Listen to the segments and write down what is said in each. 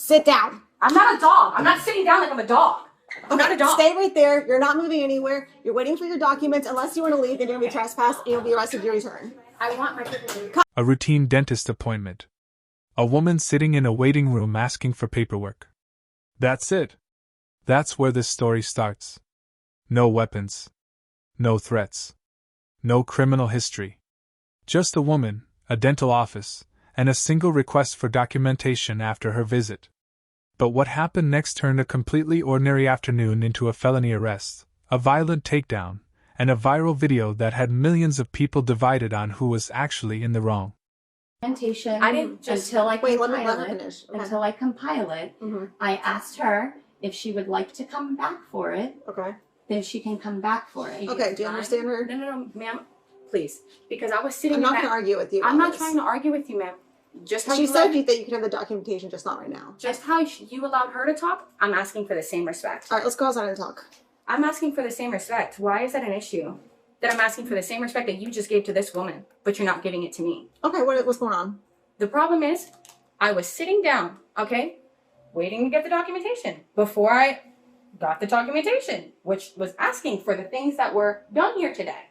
Sit down. I'm not a dog. I'm not sitting down like I'm a dog. I'm not a dog. Stay right there. You're not moving anywhere. You're waiting for your documents. Unless you want to leave, you're going to be trespassed and you'll be arrested your return. I want my paperwork. A routine dentist appointment. A woman sitting in a waiting room asking for paperwork. That's it. That's where this story starts. No weapons. No threats. No criminal history. Just a woman, a dental office, and a single request for documentation after her visit. But what happened next turned a completely ordinary afternoon into a felony arrest, a violent takedown, and a viral video that had millions of people divided on who was actually in the wrong. Documentation. I didn't just until I wait. compile Let her it. finish. Okay. Until I compile it, I asked her if she would like to come back for it. Okay. Then she can come back for it. Okay. Do you understand her? No, ma'am. Please. Because I was sitting I'm in not that... going to argue with you. I'm not this. trying to argue with you, ma'am. Just how She you said that you could have the documentation, just not right now. Just how you allowed her to talk, I'm asking for the same respect. All right, let's go outside and talk. I'm asking for the same respect. Why is that an issue? That I'm asking for the same respect that you just gave to this woman, but you're not giving it to me. Okay, what's going on? The problem is, I was sitting down, okay, waiting to get the documentation before I got the documentation, which was asking for the things that were done here today.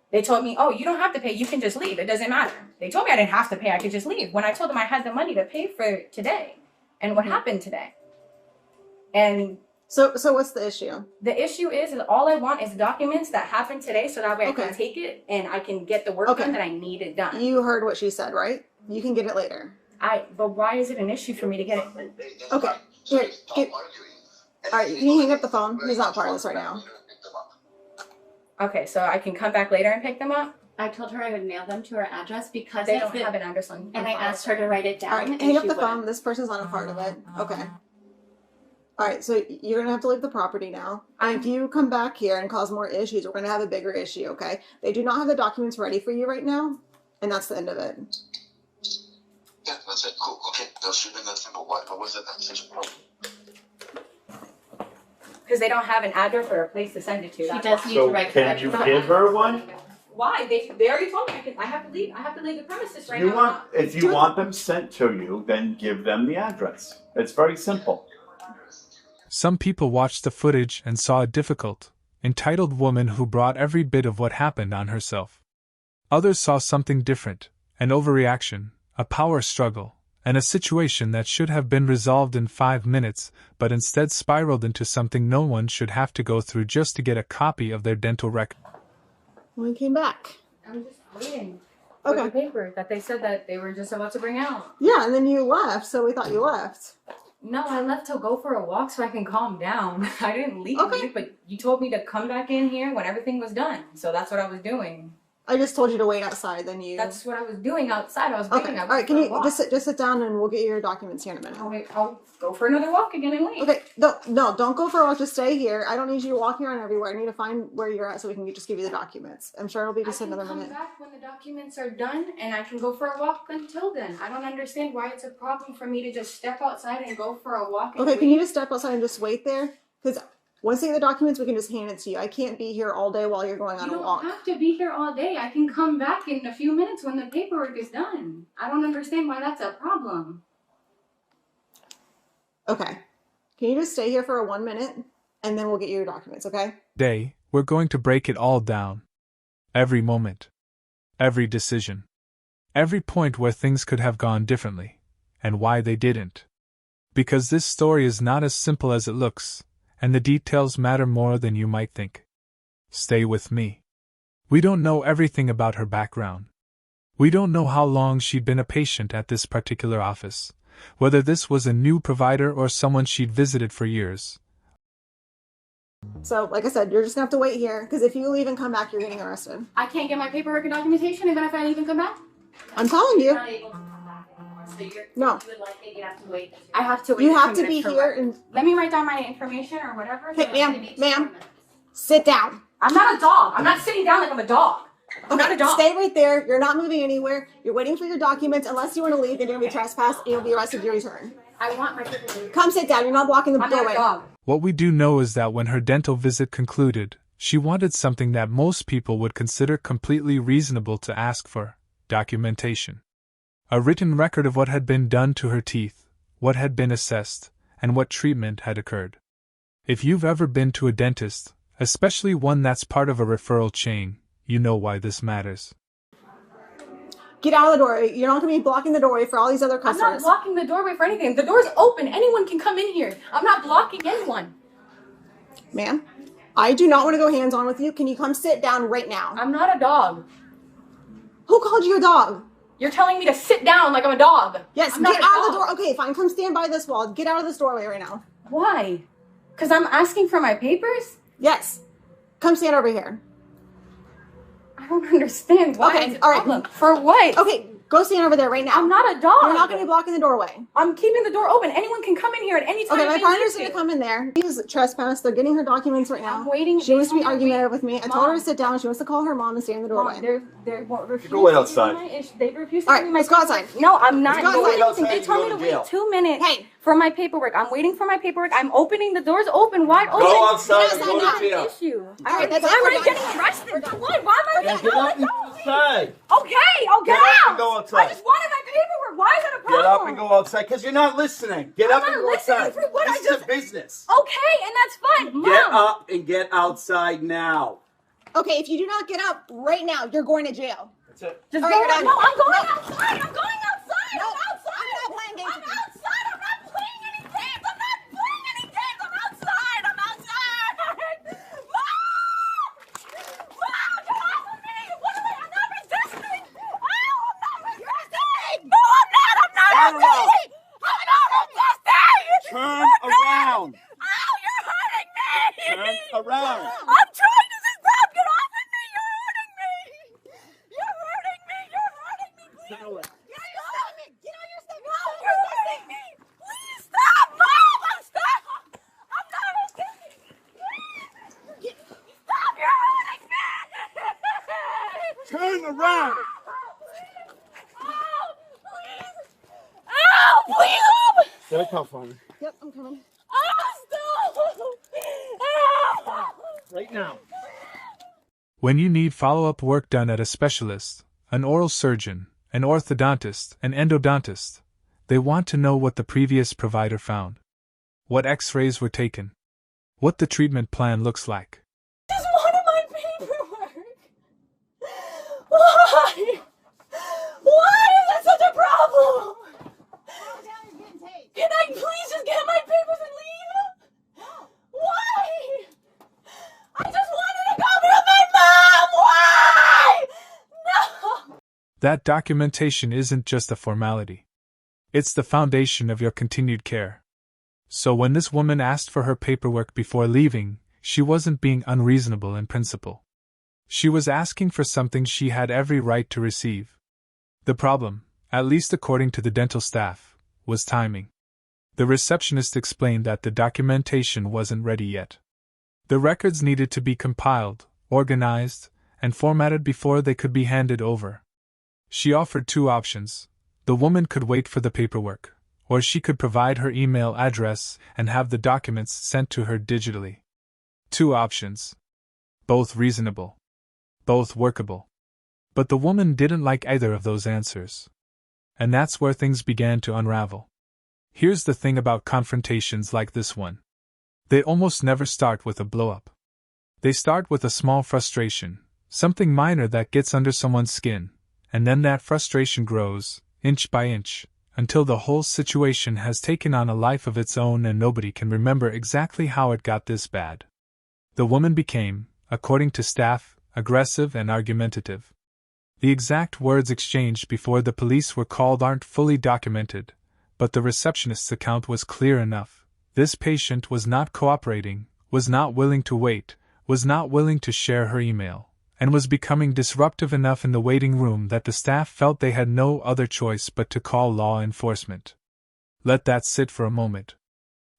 They told me, oh, you don't have to pay. You can just leave. It doesn't matter. They told me I didn't have to pay. I could just leave. When I told them I had the money to pay for today and what happened today. And so what's the issue? the issue is all I want is documents that happened today so that way I can take it and I can get the work done that I needed done. You heard what she said, right? You can get it later. But why is it an issue for me to get it? Okay. Here, all right, can you hang up the phone? He's not part of this right now. Okay, so I can come back later and pick them up? I told her I would mail them to her address because They don't have an address on. and I asked her to write it down. All right, and hang up she the phone. wouldn't. This person's not a part of it. Okay. All right, so you're gonna have to leave the property now. And if you come back here and cause more issues, we're gonna have a bigger issue. Okay? They do not have the documents ready for you right now, and that's the end of it. Yeah, that's it. Cool. Okay, they'll shoot in that simple. What was it? That's such a problem. Because they don't have an address or a place to send it to. She That's does why. need So to write can you give her one? Why? They already told me I have to leave. I have to leave the premises right You now. want, if you want them sent to you, then give them the address. It's very simple. Some people watched the footage and saw a difficult, entitled woman who brought every bit of what happened on herself. Others saw something different, an overreaction, a power struggle, and a situation that should have been resolved in 5 minutes, but instead spiraled into something no one should have to go through just to get a copy of their dental record. When we came back. I'm just waiting for the paper that they said that they were just about to bring out. Yeah, and then you left, so we thought you left. No, I left to go for a walk so I can calm down. I didn't leave, Okay. but you told me to come back in here when everything was done. So that's what I was doing. I just told you to wait outside, then you... That's what I was doing outside. I was waiting. Okay, I all right, went can for a you walk. just sit down and we'll get your documents here in a minute. I'll go for another walk again and leave. Okay, don't go for a walk, just stay here. I don't need you walking around everywhere. I need to find where you're at so we can just give you the documents. I'm sure it'll be just another I can minute. come back when the documents are done and I can go for a walk until then. I don't understand why it's a problem for me to just step outside and go for a walk and Okay, wait. can you just step outside and just wait there? Because once they get the documents, we can just hand it to you. I can't be here all day while you're going on You a walk. don't have to be here all day. I can come back in a few minutes when the paperwork is done. I don't understand why that's a problem. Okay. Can you just stay here for 1 minute and then we'll get you your documents, okay? Today, we're going to break it all down. Every moment. Every decision. Every point where things could have gone differently. And why they didn't. Because this story is not as simple as it looks, and the details matter more than you might think. Stay with me. We don't know everything about her background. We don't know how long she'd been a patient at this particular office, whether this was a new provider or someone she'd visited for years. So, like I said, you're just gonna have to wait here, because if you leave and come back, you're getting arrested. I can't get my paperwork and documentation even if I leave and come back? I'm telling you. You're not able to come back anymore, so No. you would like it, you have to wait. I have to wait. You a have few to be minutes for here what? and... Let me write down my information or whatever. Hey, ma'am, sit down. I'm not a dog. I'm not sitting down like I'm a dog. I'm not a dog. Stay right there. You're not moving anywhere. You're waiting for your documents. Unless you want to leave, you're going to be trespassed and you'll be arrested your return. I want my paperwork. Come sit down. You're not blocking the I'm doorway. not a dog. What we do know is that when her dental visit concluded, she wanted something that most people would consider completely reasonable to ask for: documentation. A written record of what had been done to her teeth, what had been assessed, and what treatment had occurred. If you've ever been to a dentist, especially one that's part of a referral chain, you know why this matters. Get out of the door. You're not going to be blocking the doorway for all these other I'm customers. not blocking the doorway for anything. The door's open. Anyone can come in here. I'm not blocking anyone. Ma'am, I do not want to go hands-on with you. Can you come sit down right now? I'm not a dog. Who called you a dog? You're telling me to sit down like I'm a dog. Yes, I'm not get a out of the dog. door. Okay, fine. Come stand by this wall. Get out of this doorway right now. Why? Because I'm asking for my papers? Yes. Come stand over here. I don't understand why. Okay, it's a all right. problem. For what? Okay, go stand over there right now. I'm not a dog. You're not going to be blocking the doorway. I'm keeping the door open. Anyone can come in here at any time. Okay, my if they partner's need going to come in there. She's trespassed. They're getting her documents right now. I'm waiting. She wants to be They told me argumentative with me. I told her Mom. to sit down. She wants to call her mom and stay in the doorway. Mom, they won't refuse. Go wait to outside. give me my They refuse to All give right, me my let's go outside. No, I'm not Let's go doing outside. anything. They Outside, told you me go to to jail. wait 2 minutes Hey. for my paperwork. I'm waiting for my paperwork. I'm opening. The door's open, wide open. Go outside and There's go to not jail. an issue. All right, that's Why it. am We're I done. getting arrested? For what? Why am I Then getting get up and go outside. Okay, I'll get Get up out. and go outside. I just wanted my paperwork. Why is that a problem? Get up and go outside because you're not listening. Get I'm up and not go listening outside. for what I This is just- a business. Okay, and that's fine. Mom. Get up and get outside now. Okay, if you do not get up right now, you're going to jail. That's it. Just All go. right, you're done. No, I'm going No. outside. I'm going outside. No, I'm outside. I'm not playing games I'm with you. outside. I'm not playing any games. I'm not playing any games. I'm outside. I'm outside. Mom! Mom, get off of me. What am I? I'm not resisting. Oh, I'm not resisting. No, I'm not. I'm not Turn around. resisting. I'm not resisting. Turn around. Ow, you're hurting me. Turn around. I'm trying to stop. Get off of me. You're hurting me. You're hurting me. You're hurting me. Please. Turn away. Get on your stomach. Get on your stomach. No, you're hurting me. Please stop. Mom, I'm stop. I'm not resisting. Stop. You're hurting me. Turn around. Ow, please. Ow, please. Get a cuff on me. Yep, I'm coming. Ow, stop. Ow. Right now. When you need follow-up work done at a specialist, an oral surgeon, an orthodontist, an endodontist, they want to know what the previous provider found, what x-rays were taken, what the treatment plan looks like. Just wanted my paperwork. Why? Why is that such a problem? Can I please just get my papers and leave? Why? I just wanted to go with my mom. Why? No. That documentation isn't just a formality. It's the foundation of your continued care. So when this woman asked for her paperwork before leaving, she wasn't being unreasonable in principle. She was asking for something she had every right to receive. The problem, at least according to the dental staff, was timing. The receptionist explained that the documentation wasn't ready yet. The records needed to be compiled, organized, and formatted before they could be handed over. She offered 2 options. The woman could wait for the paperwork, or she could provide her email address and have the documents sent to her digitally. 2 options. Both reasonable. Both workable. But the woman didn't like either of those answers. And that's where things began to unravel. Here's the thing about confrontations like this one. They almost never start with a blow-up. They start with a small frustration, something minor that gets under someone's skin, and then that frustration grows, inch by inch, until the whole situation has taken on a life of its own and nobody can remember exactly how it got this bad. The woman became, according to staff, aggressive and argumentative. The exact words exchanged before the police were called aren't fully documented, but the receptionist's account was clear enough. This patient was not cooperating, was not willing to wait, was not willing to share her email, and was becoming disruptive enough in the waiting room that the staff felt they had no other choice but to call law enforcement. Let that sit for a moment.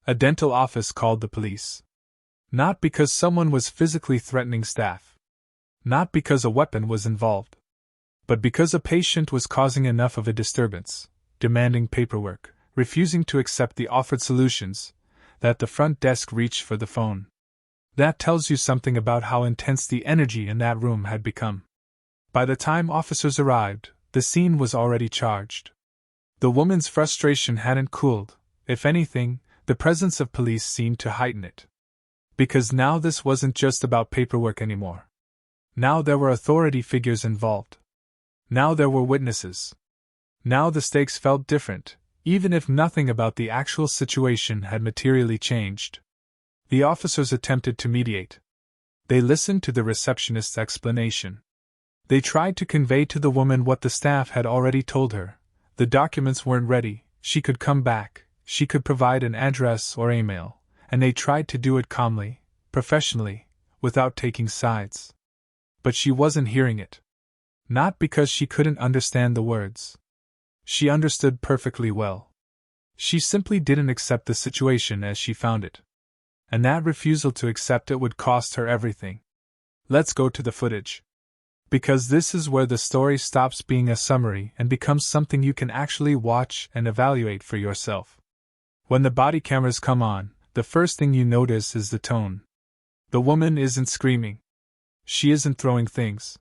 A dental office called the police. Not because someone was physically threatening staff. Not because a weapon was involved. But because a patient was causing enough of a disturbance, demanding paperwork, refusing to accept the offered solutions, that the front desk reached for the phone. That tells you something about how intense the energy in that room had become. By the time officers arrived, the scene was already charged. The woman's frustration hadn't cooled, If anything, the presence of police seemed to heighten it. Because now this wasn't just about paperwork anymore. Now there were authority figures involved. Now there were witnesses. Now the stakes felt different, even if nothing about the actual situation had materially changed. The officers attempted to mediate. They listened to the receptionist's explanation. They tried to convey to the woman what the staff had already told her. The documents weren't ready, she could come back, she could provide an address or email, and they tried to do it calmly, professionally, without taking sides. But she wasn't hearing it. Not because she couldn't understand the words. She understood perfectly well. She simply didn't accept the situation as she found it. And that refusal to accept it would cost her everything. Let's go to the footage. Because this is where the story stops being a summary and becomes something you can actually watch and evaluate for yourself. When the body cameras come on, the first thing you notice is the tone. The woman isn't screaming. She isn't throwing things.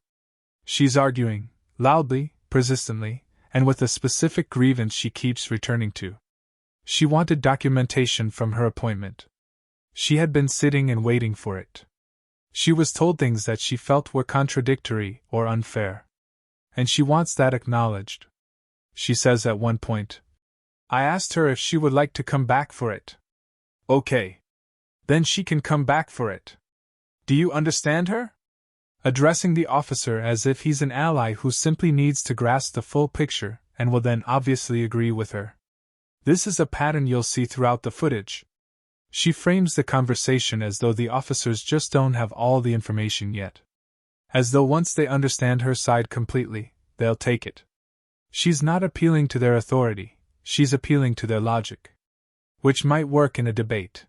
She's arguing, loudly, persistently, and with a specific grievance she keeps returning to. She wanted documentation from her appointment. She had been sitting and waiting for it. She was told things that she felt were contradictory or unfair. And she wants that acknowledged. She says at one point, "I asked her if she would like to come back for it." Okay. Then she can come back for it. Do you understand her? Addressing the officer as if he's an ally who simply needs to grasp the full picture and will then obviously agree with her. This is a pattern you'll see throughout the footage. She frames the conversation as though the officers just don't have all the information yet. As though once they understand her side completely, they'll take it. She's not appealing to their authority, she's appealing to their logic. Which might work in a debate.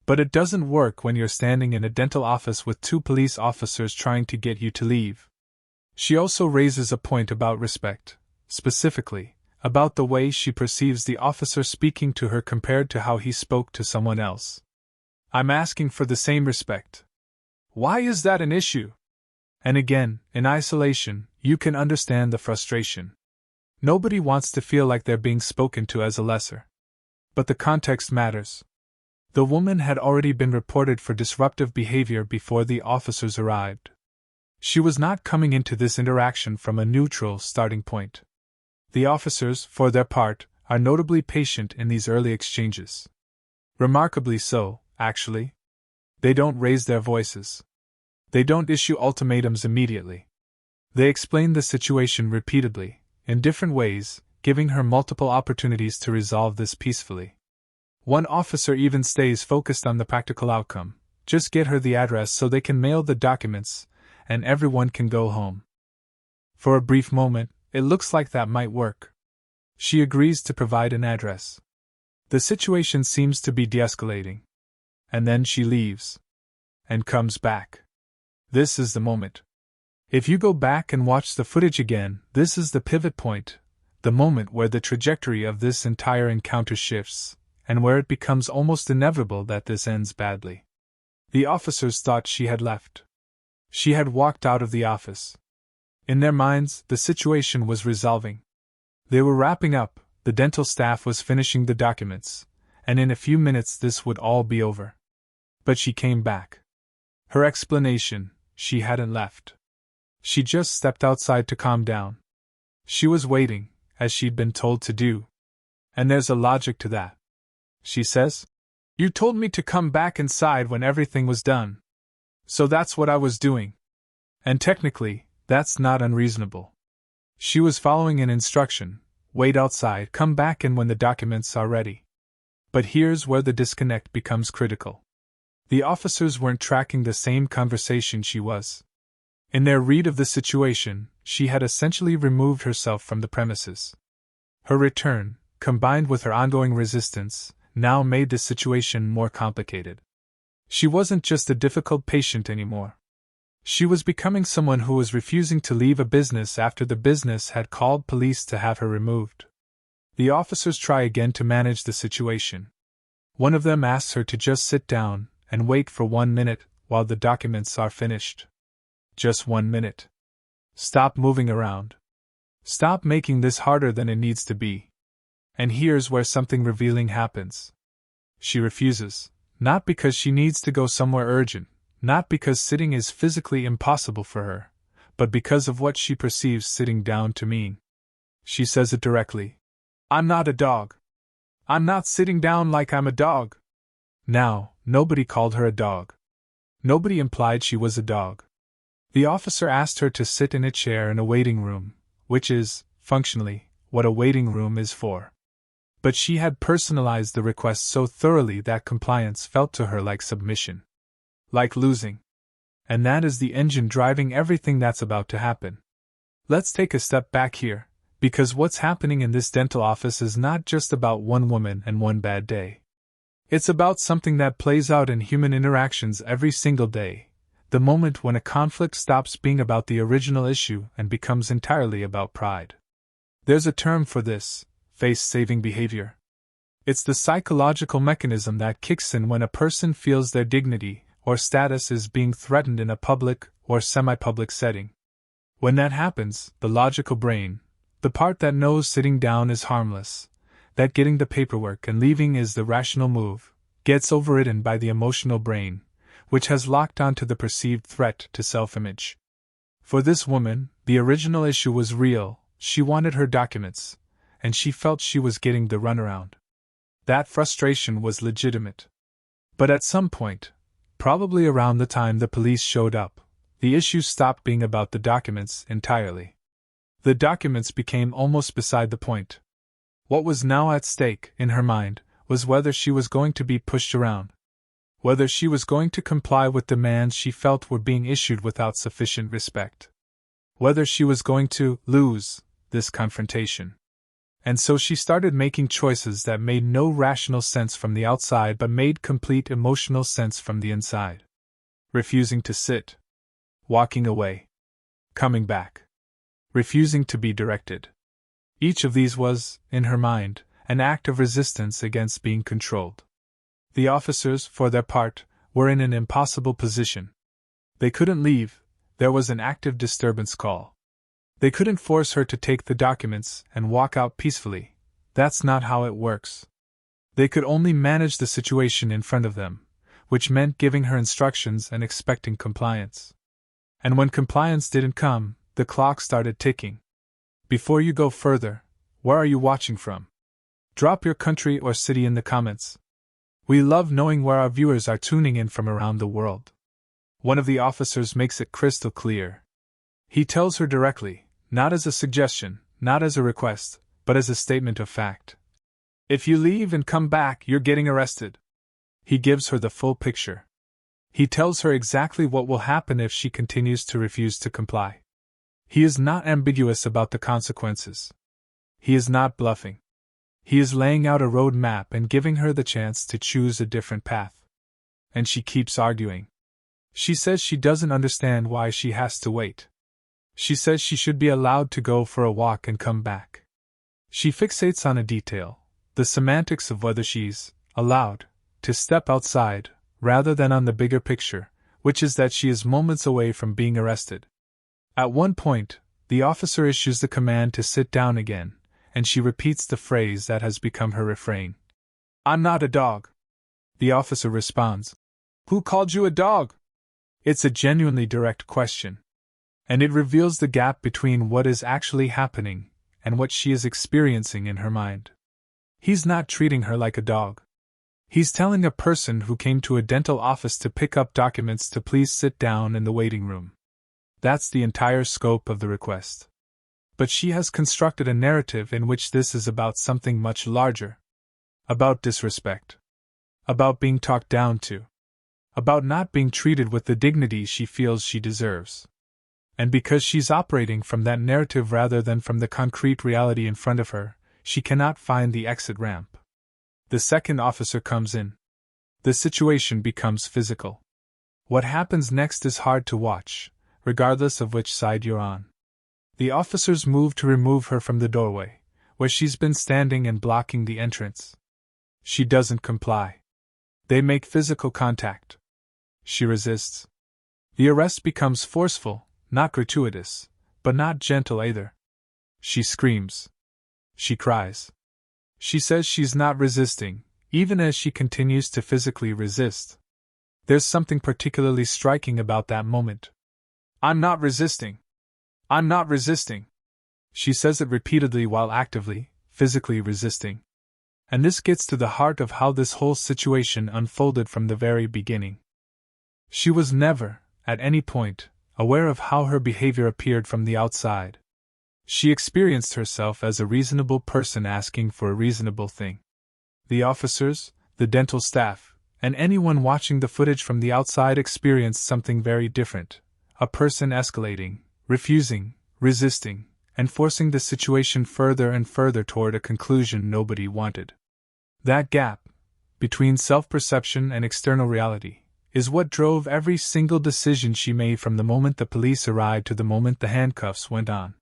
But it doesn't work when you're standing in a dental office with 2 police officers trying to get you to leave. She also raises a point about respect, specifically, about the way she perceives the officer speaking to her compared to how he spoke to someone else. I'm asking for the same respect. Why is that an issue? And again, in isolation, you can understand the frustration. Nobody wants to feel like they're being spoken to as a lesser. But the context matters. The woman had already been reported for disruptive behavior before the officers arrived. She was not coming into this interaction from a neutral starting point. The officers, for their part, are notably patient in these early exchanges. Remarkably so, actually. They don't raise their voices. They don't issue ultimatums immediately. They explain the situation repeatedly, in different ways, giving her multiple opportunities to resolve this peacefully. One officer even stays focused on the practical outcome. Just get her the address so they can mail the documents, and everyone can go home. For a brief moment, it looks like that might work. She agrees to provide an address. The situation seems to be de-escalating. And then she leaves. And comes back. This is the moment. If you go back and watch the footage again, this is the pivot point, the moment where the trajectory of this entire encounter shifts, and where it becomes almost inevitable that this ends badly. The officers thought she had left. She had walked out of the office. In their minds, the situation was resolving. They were wrapping up, the dental staff was finishing the documents, and in a few minutes this would all be over. But she came back. Her explanation, she hadn't left. She just stepped outside to calm down. She was waiting, as she'd been told to do. And there's a logic to that. She says, "You told me to come back inside when everything was done. So that's what I was doing." And technically, that's not unreasonable. She was following an instruction: wait outside, come back in when the documents are ready. But here's where the disconnect becomes critical. The officers weren't tracking the same conversation she was. In their read of the situation, she had essentially removed herself from the premises. Her return, combined with her ongoing resistance, now made the situation more complicated. She wasn't just a difficult patient anymore. She was becoming someone who was refusing to leave a business after the business had called police to have her removed. The officers try again to manage the situation. One of them asks her to just sit down and wait for 1 minute while the documents are finished. Just 1 minute. Stop moving around. Stop making this harder than it needs to be. And here's where something revealing happens. She refuses, not because she needs to go somewhere urgent, not because sitting is physically impossible for her, but because of what she perceives sitting down to mean. She says it directly. I'm not a dog. I'm not sitting down like I'm a dog. Now, nobody called her a dog. Nobody implied she was a dog. The officer asked her to sit in a chair in a waiting room, which is, functionally, what a waiting room is for. But she had personalized the request so thoroughly that compliance felt to her like submission. Like losing. And that is the engine driving everything that's about to happen. Let's take a step back here, because what's happening in this dental office is not just about one woman and one bad day. It's about something that plays out in human interactions every single day, the moment when a conflict stops being about the original issue and becomes entirely about pride. There's a term for this: face-saving behavior. It's the psychological mechanism that kicks in when a person feels their dignity or status is being threatened in a public or semi-public setting. When that happens, the logical brain, the part that knows sitting down is harmless, that getting the paperwork and leaving is the rational move, gets overridden by the emotional brain, which has locked onto the perceived threat to self-image. For this woman, the original issue was real. She wanted her documents, and she felt she was getting the runaround. That frustration was legitimate. But at some point, probably around the time the police showed up, the issue stopped being about the documents entirely. The documents became almost beside the point. What was now at stake, in her mind, was whether she was going to be pushed around. Whether she was going to comply with demands she felt were being issued without sufficient respect. Whether she was going to lose this confrontation. And so she started making choices that made no rational sense from the outside but made complete emotional sense from the inside. Refusing to sit. Walking away. Coming back. Refusing to be directed. Each of these was, in her mind, an act of resistance against being controlled. The officers, for their part, were in an impossible position. They couldn't leave, there was an active disturbance call. They couldn't force her to take the documents and walk out peacefully. That's not how it works. They could only manage the situation in front of them, which meant giving her instructions and expecting compliance. And when compliance didn't come, the clock started ticking. Before you go further, where are you watching from? Drop your country or city in the comments. We love knowing where our viewers are tuning in from around the world. One of the officers makes it crystal clear. He tells her directly, not as a suggestion, not as a request, but as a statement of fact. If you leave and come back, you're getting arrested. He gives her the full picture. He tells her exactly what will happen if she continues to refuse to comply. He is not ambiguous about the consequences. He is not bluffing. He is laying out a road map and giving her the chance to choose a different path. And she keeps arguing. She says she doesn't understand why she has to wait. She says she should be allowed to go for a walk and come back. She fixates on a detail, the semantics of whether she's allowed to step outside, rather than on the bigger picture, which is that she is moments away from being arrested. At one point, the officer issues the command to sit down again, and she repeats the phrase that has become her refrain. I'm not a dog. The officer responds. Who called you a dog? It's a genuinely direct question. And it reveals the gap between what is actually happening and what she is experiencing in her mind. He's not treating her like a dog. He's telling a person who came to a dental office to pick up documents to please sit down in the waiting room. That's the entire scope of the request. But she has constructed a narrative in which this is about something much larger. About disrespect. About being talked down to. About not being treated with the dignity she feels she deserves. And because she's operating from that narrative rather than from the concrete reality in front of her, she cannot find the exit ramp. The second officer comes in. The situation becomes physical. What happens next is hard to watch, regardless of which side you're on. The officers move to remove her from the doorway, where she's been standing and blocking the entrance. She doesn't comply. They make physical contact. She resists. The arrest becomes forceful, not gratuitous, but not gentle either. She screams. She cries. She says she's not resisting, even as she continues to physically resist. There's something particularly striking about that moment. I'm not resisting. I'm not resisting. She says it repeatedly while actively, physically resisting. And this gets to the heart of how this whole situation unfolded from the very beginning. She was never, at any point, aware of how her behavior appeared from the outside. She experienced herself as a reasonable person asking for a reasonable thing. The officers, the dental staff, and anyone watching the footage from the outside experienced something very different. A person escalating, refusing, resisting, and forcing the situation further and further toward a conclusion nobody wanted. That gap, between self-perception and external reality, is what drove every single decision she made from the moment the police arrived to the moment the handcuffs went on.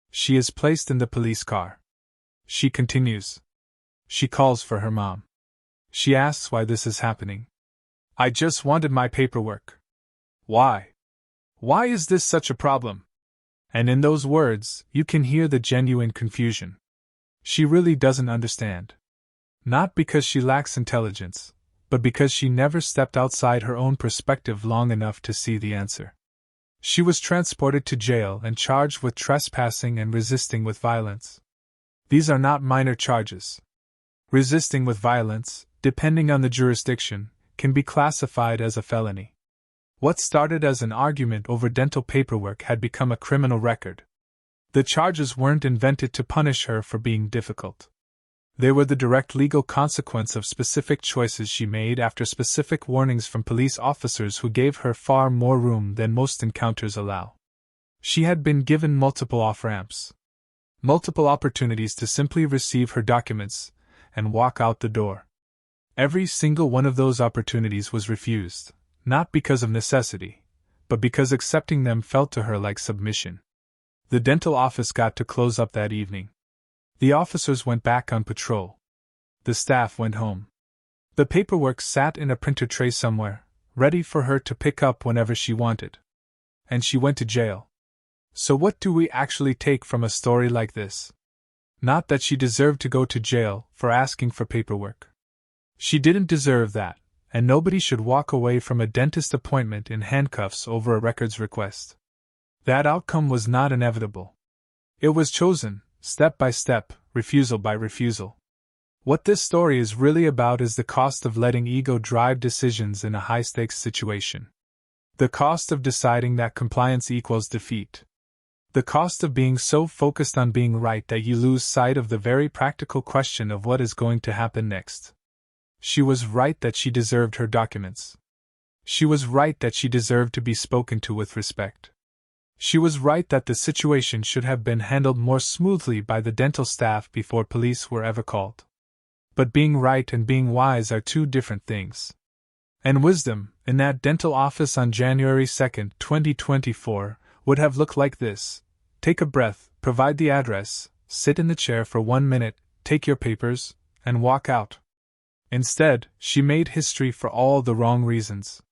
She is placed in the police car. She continues. She calls for her mom. She asks why this is happening. I just wanted my paperwork. Why? Why is this such a problem? And in those words, you can hear the genuine confusion. She really doesn't understand. Not because she lacks intelligence, but because she never stepped outside her own perspective long enough to see the answer. She was transported to jail and charged with trespassing and resisting with violence. These are not minor charges. Resisting with violence, depending on the jurisdiction, can be classified as a felony. What started as an argument over dental paperwork had become a criminal record. The charges weren't invented to punish her for being difficult. They were the direct legal consequence of specific choices she made after specific warnings from police officers who gave her far more room than most encounters allow. She had been given multiple off-ramps. Multiple opportunities to simply receive her documents and walk out the door. Every single one of those opportunities was refused, not because of necessity, but because accepting them felt to her like submission. The dental office got to close up that evening. The officers went back on patrol. The staff went home. The paperwork sat in a printer tray somewhere, ready for her to pick up whenever she wanted. And she went to jail. So what do we actually take from a story like this? Not that she deserved to go to jail for asking for paperwork. She didn't deserve that, and nobody should walk away from a dentist appointment in handcuffs over a records request. That outcome was not inevitable. It was chosen, step by step, refusal by refusal. What this story is really about is the cost of letting ego drive decisions in a high-stakes situation. The cost of deciding that compliance equals defeat. The cost of being so focused on being right that you lose sight of the very practical question of what is going to happen next. She was right that she deserved her documents. She was right that she deserved to be spoken to with respect. She was right that the situation should have been handled more smoothly by the dental staff before police were ever called. But being right and being wise are two different things. And wisdom, in that dental office on January 2nd, 2024, would have looked like this. Take a breath, provide the address, sit in the chair for 1 minute, take your papers, and walk out. Instead, she made history for all the wrong reasons.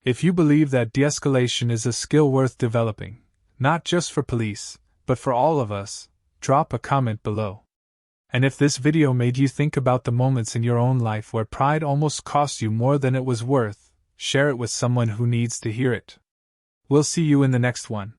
If you believe that de-escalation is a skill worth developing, not just for police, but for all of us, drop a comment below. And if this video made you think about the moments in your own life where pride almost cost you more than it was worth, share it with someone who needs to hear it. We'll see you in the next one.